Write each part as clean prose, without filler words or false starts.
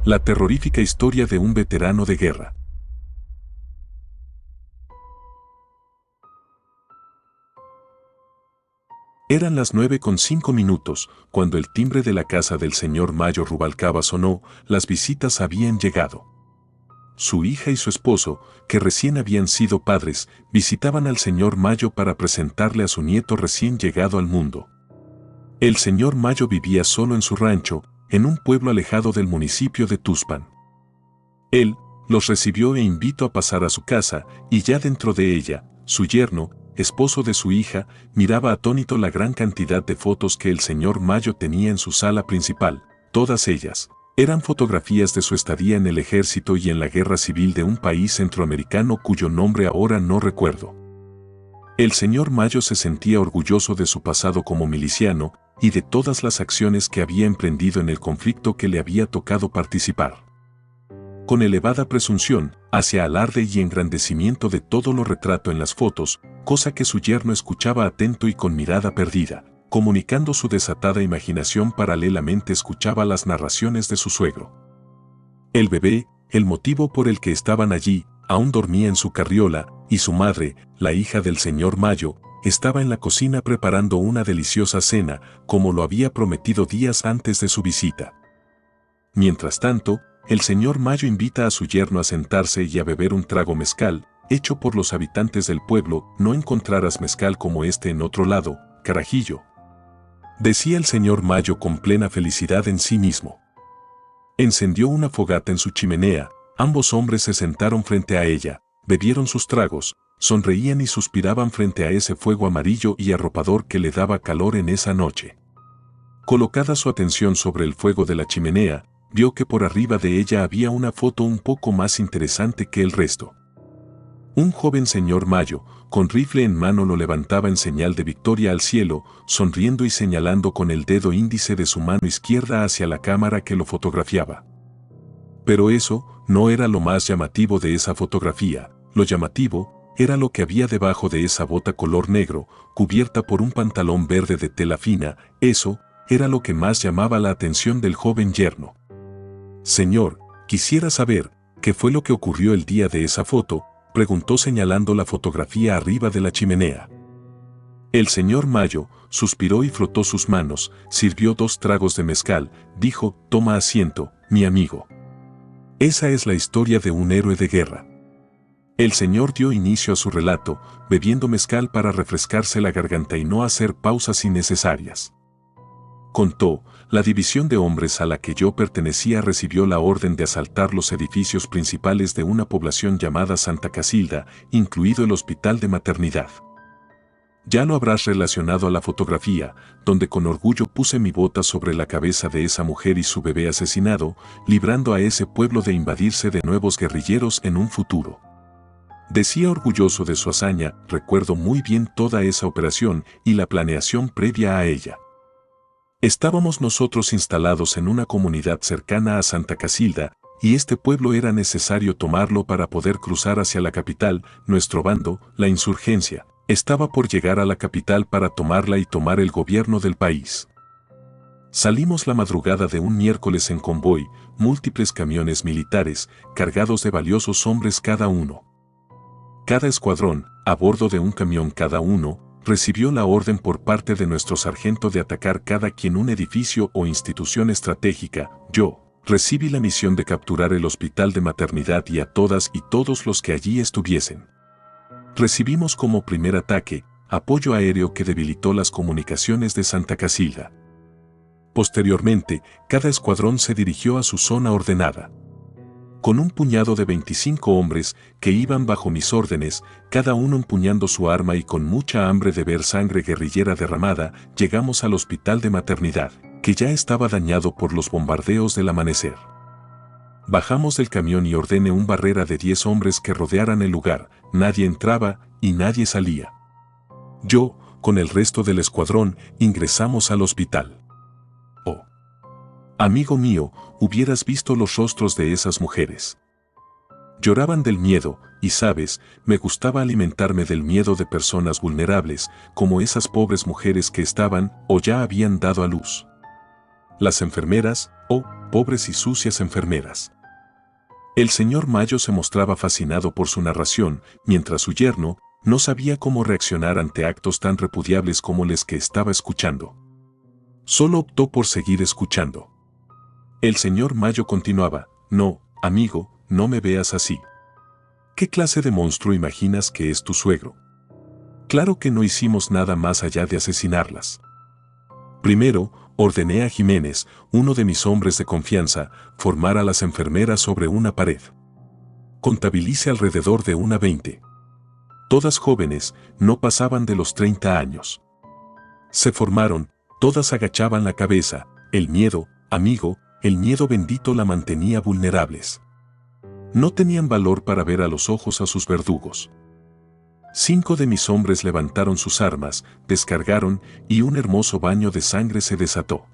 La terrorífica historia de un veterano de guerra. Eran las 9:05 cuando el timbre de la casa del señor Mayo Rubalcaba sonó. Las visitas habían llegado. Su hija y su esposo, que recién habían sido padres, visitaban al señor Mayo para presentarle a su nieto recién llegado al mundo. El señor Mayo vivía solo en su rancho, en un pueblo alejado del municipio de Tuxpan. Él los recibió e invitó a pasar a su casa, y ya dentro de ella, su yerno, esposo de su hija, miraba atónito la gran cantidad de fotos que el señor Mayo tenía en su sala principal. Todas ellas eran fotografías de su estadía en el ejército y en la guerra civil de un país centroamericano cuyo nombre ahora no recuerdo. El señor Mayo se sentía orgulloso de su pasado como miliciano y de todas las acciones que había emprendido en el conflicto que le había tocado participar. Con elevada presunción, hacía alarde y engrandecimiento de todo lo retrato en las fotos, cosa que su yerno escuchaba atento y con mirada perdida, comunicando su desatada imaginación. Paralelamente escuchaba las narraciones de su suegro. El bebé, el motivo por el que estaban allí, aún dormía en su carriola, y su madre, la hija del señor Mayo, estaba en la cocina preparando una deliciosa cena, como lo había prometido días antes de su visita. Mientras tanto, el señor Mayo invita a su yerno a sentarse y a beber un trago mezcal, hecho por los habitantes del pueblo. No encontrarás mezcal como este en otro lado, carajillo, decía el señor Mayo con plena felicidad en sí mismo. Encendió una fogata en su chimenea, ambos hombres se sentaron frente a ella, bebieron sus tragos, sonreían y suspiraban frente a ese fuego amarillo y arropador que le daba calor en esa noche. Colocada su atención sobre el fuego de la chimenea, vio que por arriba de ella había una foto un poco más interesante que el resto. Un joven señor Mayo, con rifle en mano, lo levantaba en señal de victoria al cielo, sonriendo y señalando con el dedo índice de su mano izquierda hacia la cámara que lo fotografiaba. Pero eso no era lo más llamativo de esa fotografía. Lo llamativo era lo que había debajo de esa bota color negro, cubierta por un pantalón verde de tela fina. Eso era lo que más llamaba la atención del joven yerno. «Señor, quisiera saber qué fue lo que ocurrió el día de esa foto», preguntó señalando la fotografía arriba de la chimenea. El señor Mayo suspiró y frotó sus manos, sirvió 2 tragos de mezcal, dijo: «Toma asiento, mi amigo. Esa es la historia de un héroe de guerra». El señor dio inicio a su relato, bebiendo mezcal para refrescarse la garganta y no hacer pausas innecesarias. Contó: «La división de hombres a la que yo pertenecía recibió la orden de asaltar los edificios principales de una población llamada Santa Casilda, incluido el hospital de maternidad. Ya lo habrás relacionado a la fotografía, donde con orgullo puse mi bota sobre la cabeza de esa mujer y su bebé asesinado, librando a ese pueblo de invadirse de nuevos guerrilleros en un futuro». Decía orgulloso de su hazaña: «Recuerdo muy bien toda esa operación y la planeación previa a ella. Estábamos nosotros instalados en una comunidad cercana a Santa Casilda, y este pueblo era necesario tomarlo para poder cruzar hacia la capital. Nuestro bando, la insurgencia, estaba por llegar a la capital para tomarla y tomar el gobierno del país. Salimos la madrugada de un miércoles en convoy, múltiples camiones militares, cargados de valiosos hombres cada uno. Cada escuadrón, a bordo de un camión cada uno, recibió la orden por parte de nuestro sargento de atacar cada quien un edificio o institución estratégica. Yo recibí la misión de capturar el hospital de maternidad y a todas y todos los que allí estuviesen. Recibimos como primer ataque apoyo aéreo que debilitó las comunicaciones de Santa Casilda. Posteriormente, cada escuadrón se dirigió a su zona ordenada. Con un puñado de 25 hombres que iban bajo mis órdenes, cada uno empuñando su arma y con mucha hambre de ver sangre guerrillera derramada, llegamos al hospital de maternidad, que ya estaba dañado por los bombardeos del amanecer. Bajamos del camión y ordené una barrera de 10 hombres que rodearan el lugar. Nadie entraba y nadie salía. Yo, con el resto del escuadrón, ingresamos al hospital. Oh, amigo mío, hubieras visto los rostros de esas mujeres. Lloraban del miedo, y sabes, me gustaba alimentarme del miedo de personas vulnerables, como esas pobres mujeres que estaban o ya habían dado a luz. Las enfermeras, oh, pobres y sucias enfermeras. El señor Mayo se mostraba fascinado por su narración, mientras su yerno no sabía cómo reaccionar ante actos tan repudiables como los que estaba escuchando. Solo optó por seguir escuchando. El señor Mayo continuaba: no, amigo, no me veas así. ¿Qué clase de monstruo imaginas que es tu suegro? Claro que no hicimos nada más allá de asesinarlas. Primero, ordené a Jiménez, uno de mis hombres de confianza, formar a las enfermeras sobre una pared. Contabilice alrededor de una 20. Todas jóvenes, no pasaban de los 30 años. Se formaron, todas agachaban la cabeza. El miedo, amigo, el miedo bendito la mantenía vulnerables. No tenían valor para ver a los ojos a sus verdugos. 5 de mis hombres levantaron sus armas, descargaron, y un hermoso baño de sangre se desató.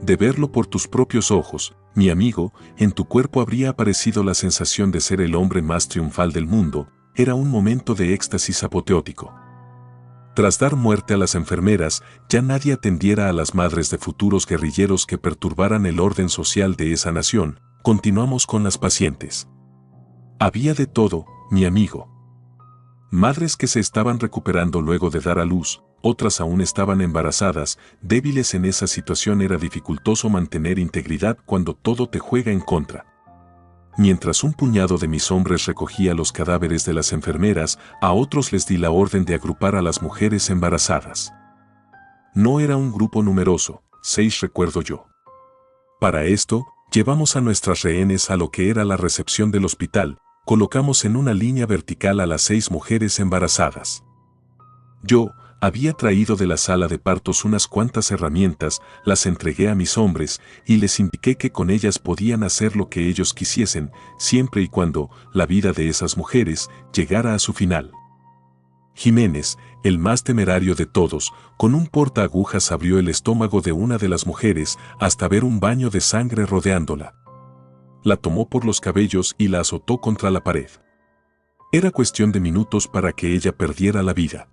De verlo por tus propios ojos, mi amigo, en tu cuerpo habría aparecido la sensación de ser el hombre más triunfal del mundo. Era un momento de éxtasis apoteótico. Tras dar muerte a las enfermeras, ya nadie atendiera a las madres de futuros guerrilleros que perturbaran el orden social de esa nación. Continuamos con las pacientes. Había de todo, mi amigo. Madres que se estaban recuperando luego de dar a luz, otras aún estaban embarazadas, débiles. En esa situación era dificultoso mantener integridad cuando todo te juega en contra. Mientras un puñado de mis hombres recogía los cadáveres de las enfermeras, a otros les di la orden de agrupar a las mujeres embarazadas. No era un grupo numeroso, 6 recuerdo yo. Para esto, llevamos a nuestras rehenes a lo que era la recepción del hospital. Colocamos en una línea vertical a las 6 mujeres embarazadas. Yo había traído de la sala de partos unas cuantas herramientas, las entregué a mis hombres y les indiqué que con ellas podían hacer lo que ellos quisiesen, siempre y cuando la vida de esas mujeres llegara a su final. Jiménez, el más temerario de todos, con un portaagujas abrió el estómago de una de las mujeres hasta ver un baño de sangre rodeándola. La tomó por los cabellos y la azotó contra la pared. Era cuestión de minutos para que ella perdiera la vida.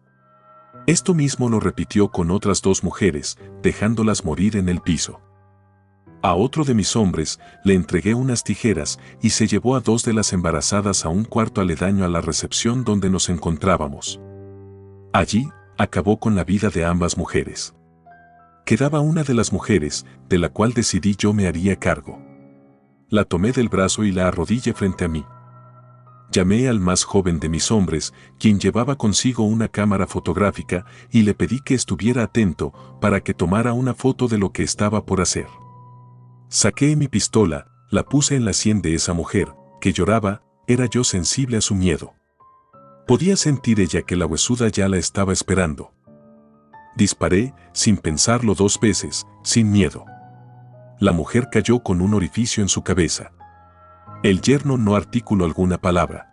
Esto mismo lo repitió con otras 2 mujeres, dejándolas morir en el piso. A otro de mis hombres le entregué unas tijeras y se llevó a 2 de las embarazadas a un cuarto aledaño a la recepción donde nos encontrábamos. Allí, acabó con la vida de ambas mujeres. Quedaba una de las mujeres, de la cual decidí yo me haría cargo. La tomé del brazo y la arrodillé frente a mí. Llamé al más joven de mis hombres, quien llevaba consigo una cámara fotográfica, y le pedí que estuviera atento para que tomara una foto de lo que estaba por hacer. Saqué mi pistola, la puse en la sien de esa mujer, que lloraba. Era yo sensible a su miedo. Podía sentir ella que la huesuda ya la estaba esperando. Disparé, sin pensarlo 2 veces, sin miedo. La mujer cayó con un orificio en su cabeza. El yerno no articuló alguna palabra.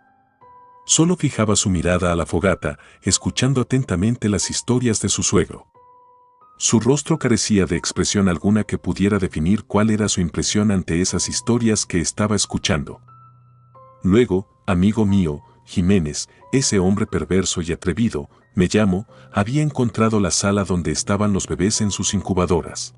Solo fijaba su mirada a la fogata, escuchando atentamente las historias de su suegro. Su rostro carecía de expresión alguna que pudiera definir cuál era su impresión ante esas historias que estaba escuchando. Luego, amigo mío, Jiménez, ese hombre perverso y atrevido, me llamo, había encontrado la sala donde estaban los bebés en sus incubadoras.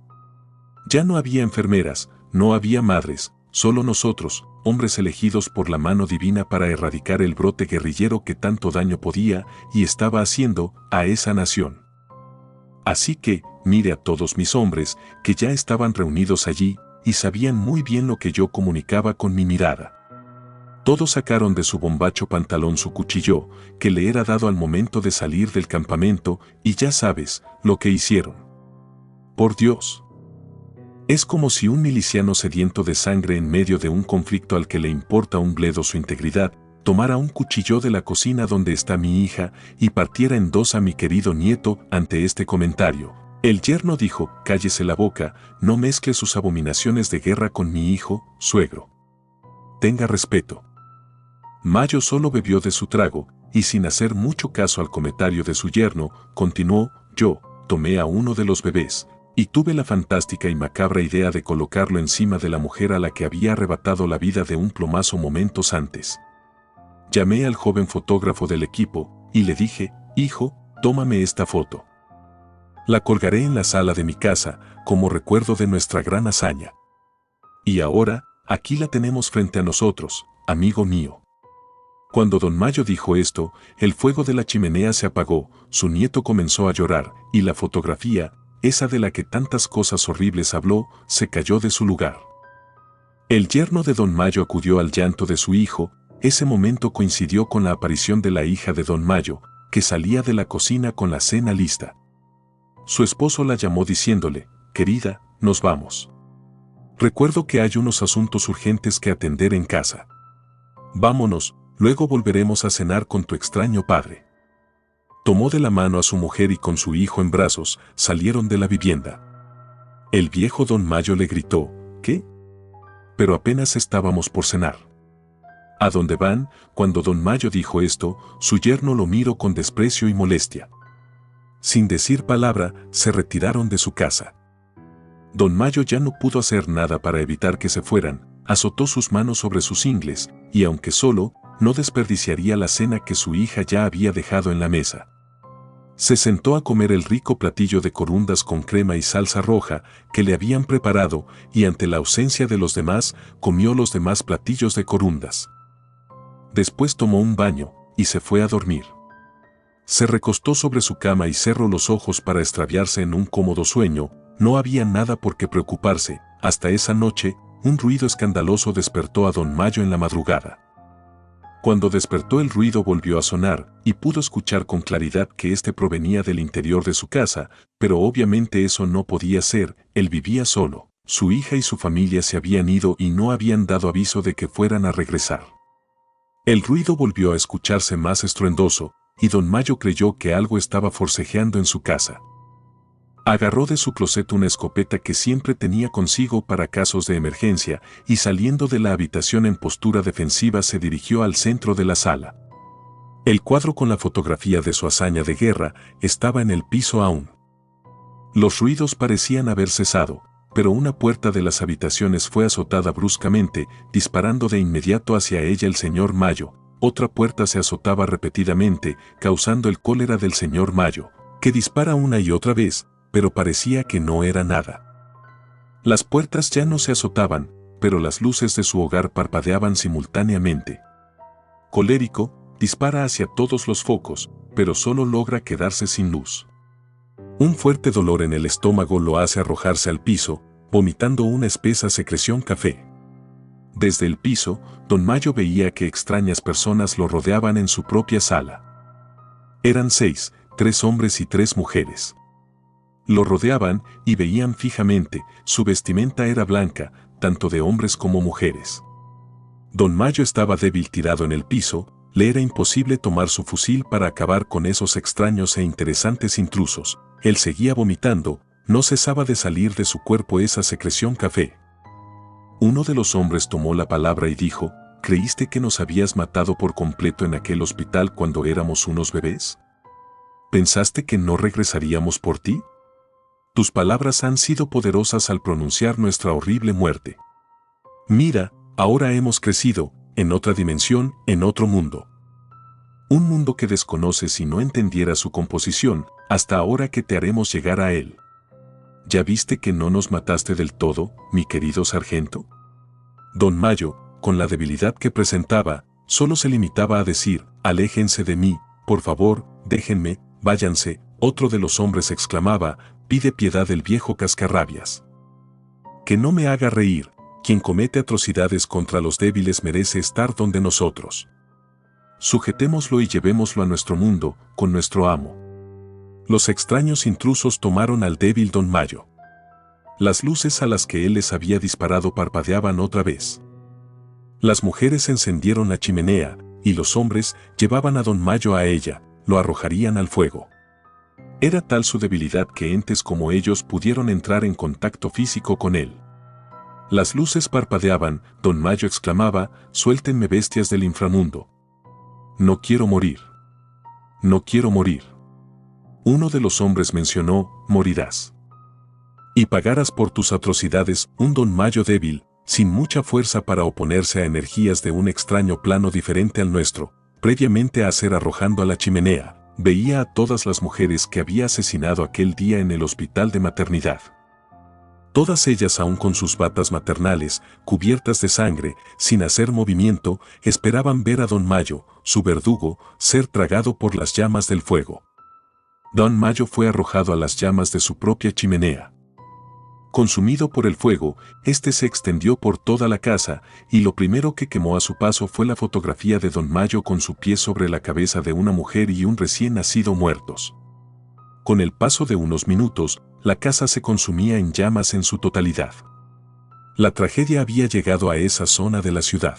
Ya no había enfermeras, no había madres, solo nosotros, hombres elegidos por la mano divina para erradicar el brote guerrillero que tanto daño podía y estaba haciendo a esa nación. Así que, mire a todos mis hombres, que ya estaban reunidos allí, y sabían muy bien lo que yo comunicaba con mi mirada. Todos sacaron de su bombacho pantalón su cuchillo, que le era dado al momento de salir del campamento, y ya sabes lo que hicieron. Por Dios. Es como si un miliciano sediento de sangre en medio de un conflicto al que le importa un bledo su integridad, tomara un cuchillo de la cocina donde está mi hija y partiera en 2 a mi querido nieto. Ante este comentario, el yerno dijo: cállese la boca, no mezcle sus abominaciones de guerra con mi hijo, suegro. Tenga respeto. Mayo solo bebió de su trago, y sin hacer mucho caso al comentario de su yerno, continuó: yo tomé a uno de los bebés, y tuve la fantástica y macabra idea de colocarlo encima de la mujer a la que había arrebatado la vida de un plomazo momentos antes. Llamé al joven fotógrafo del equipo, y le dije: hijo, tómame esta foto. La colgaré en la sala de mi casa, como recuerdo de nuestra gran hazaña. Y ahora, aquí la tenemos frente a nosotros, amigo mío. Cuando don Mayo dijo esto, el fuego de la chimenea se apagó, su nieto comenzó a llorar, y la fotografía, esa de la que tantas cosas horribles habló, se cayó de su lugar. El yerno de don Mayo acudió al llanto de su hijo. Ese momento coincidió con la aparición de la hija de don Mayo, que salía de la cocina con la cena lista. Su esposo la llamó diciéndole: «Querida, nos vamos. Recuerdo que hay unos asuntos urgentes que atender en casa. Vámonos, luego volveremos a cenar con tu extraño padre». Tomó de la mano a su mujer y con su hijo en brazos, salieron de la vivienda. El viejo don Mayo le gritó: «¿Qué?». Pero apenas estábamos por cenar. ¿A dónde van? Cuando don Mayo dijo esto, su yerno lo miró con desprecio y molestia. Sin decir palabra, se retiraron de su casa. Don Mayo ya no pudo hacer nada para evitar que se fueran, azotó sus manos sobre sus ingles, y aunque solo, no desperdiciaría la cena que su hija ya había dejado en la mesa. Se sentó a comer el rico platillo de corundas con crema y salsa roja que le habían preparado, y ante la ausencia de los demás, comió los demás platillos de corundas. Después tomó un baño, y se fue a dormir. Se recostó sobre su cama y cerró los ojos para extraviarse en un cómodo sueño. No había nada por qué preocuparse. Hasta esa noche, un ruido escandaloso despertó a don Mayo en la madrugada. Cuando despertó, el ruido volvió a sonar, y pudo escuchar con claridad que éste provenía del interior de su casa, pero obviamente eso no podía ser. Él vivía solo. Su hija y su familia se habían ido y no habían dado aviso de que fueran a regresar. El ruido volvió a escucharse más estruendoso, y don Mayo creyó que algo estaba forcejeando en su casa. Agarró de su closet una escopeta que siempre tenía consigo para casos de emergencia, y saliendo de la habitación en postura defensiva se dirigió al centro de la sala. El cuadro con la fotografía de su hazaña de guerra estaba en el piso aún. Los ruidos parecían haber cesado, pero una puerta de las habitaciones fue azotada bruscamente, disparando de inmediato hacia ella el señor Mayo. Otra puerta se azotaba repetidamente, causando el cólera del señor Mayo, que dispara una y otra vez, pero parecía que no era nada. Las puertas ya no se azotaban, pero las luces de su hogar parpadeaban simultáneamente. Colérico, dispara hacia todos los focos, pero solo logra quedarse sin luz. Un fuerte dolor en el estómago lo hace arrojarse al piso, vomitando una espesa secreción café. Desde el piso, don Mayo veía que extrañas personas lo rodeaban en su propia sala. Eran 6, 3 hombres y 3 mujeres. Lo rodeaban y veían fijamente. Su vestimenta era blanca, tanto de hombres como mujeres. Don Mayo estaba débil tirado en el piso. Le era imposible tomar su fusil para acabar con esos extraños e interesantes intrusos. Él seguía vomitando, no cesaba de salir de su cuerpo esa secreción café. Uno de los hombres tomó la palabra y dijo: ¿creíste que nos habías matado por completo en aquel hospital cuando éramos unos bebés? ¿Pensaste que no regresaríamos por ti? Tus palabras han sido poderosas al pronunciar nuestra horrible muerte. Mira, ahora hemos crecido, en otra dimensión, en otro mundo. Un mundo que desconoces si no entendieras su composición, hasta ahora que te haremos llegar a él. ¿Ya viste que no nos mataste del todo, mi querido sargento? Don Mayo, con la debilidad que presentaba, solo se limitaba a decir: aléjense de mí, por favor, déjenme, váyanse. Otro de los hombres exclamaba: pide piedad del viejo cascarrabias. Que no me haga reír, quien comete atrocidades contra los débiles merece estar donde nosotros. Sujetémoslo y llevémoslo a nuestro mundo, con nuestro amo. Los extraños intrusos tomaron al débil don Mayo. Las luces a las que él les había disparado parpadeaban otra vez. Las mujeres encendieron la chimenea, y los hombres llevaban a don Mayo a ella, lo arrojarían al fuego. Era tal su debilidad que entes como ellos pudieron entrar en contacto físico con él. Las luces parpadeaban. Don Mayo exclamaba: suéltenme, bestias del inframundo. No quiero morir. No quiero morir. Uno de los hombres mencionó: morirás. Y pagarás por tus atrocidades. Un don Mayo débil, sin mucha fuerza para oponerse a energías de un extraño plano diferente al nuestro, previamente a ser arrojando a la chimenea, veía a todas las mujeres que había asesinado aquel día en el hospital de maternidad. Todas ellas aún con sus batas maternales, cubiertas de sangre, sin hacer movimiento, esperaban ver a don Mayo, su verdugo, ser tragado por las llamas del fuego. Don Mayo fue arrojado a las llamas de su propia chimenea. Consumido por el fuego, este se extendió por toda la casa, y lo primero que quemó a su paso fue la fotografía de don Mayo con su pie sobre la cabeza de una mujer y un recién nacido muertos. Con el paso de unos minutos, la casa se consumía en llamas en su totalidad. La tragedia había llegado a esa zona de la ciudad.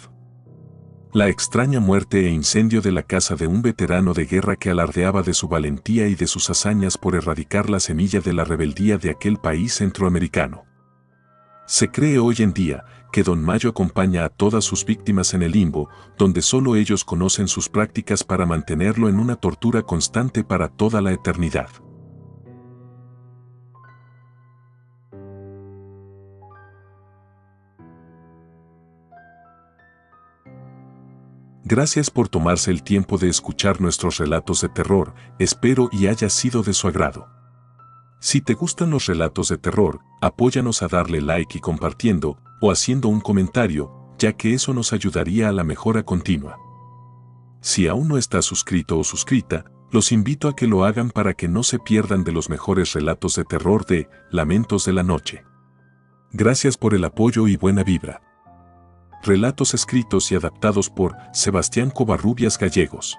La extraña muerte e incendio de la casa de un veterano de guerra que alardeaba de su valentía y de sus hazañas por erradicar la semilla de la rebeldía de aquel país centroamericano. Se cree hoy en día que don Mayo acompaña a todas sus víctimas en el limbo, donde solo ellos conocen sus prácticas para mantenerlo en una tortura constante para toda la eternidad. Gracias por tomarse el tiempo de escuchar nuestros relatos de terror, espero y haya sido de su agrado. Si te gustan los relatos de terror, apóyanos a darle like y compartiendo, o haciendo un comentario, ya que eso nos ayudaría a la mejora continua. Si aún no estás suscrito o suscrita, los invito a que lo hagan para que no se pierdan de los mejores relatos de terror de Lamentos de la Noche. Gracias por el apoyo y buena vibra. Relatos escritos y adaptados por Sebastián Covarrubias Gallegos.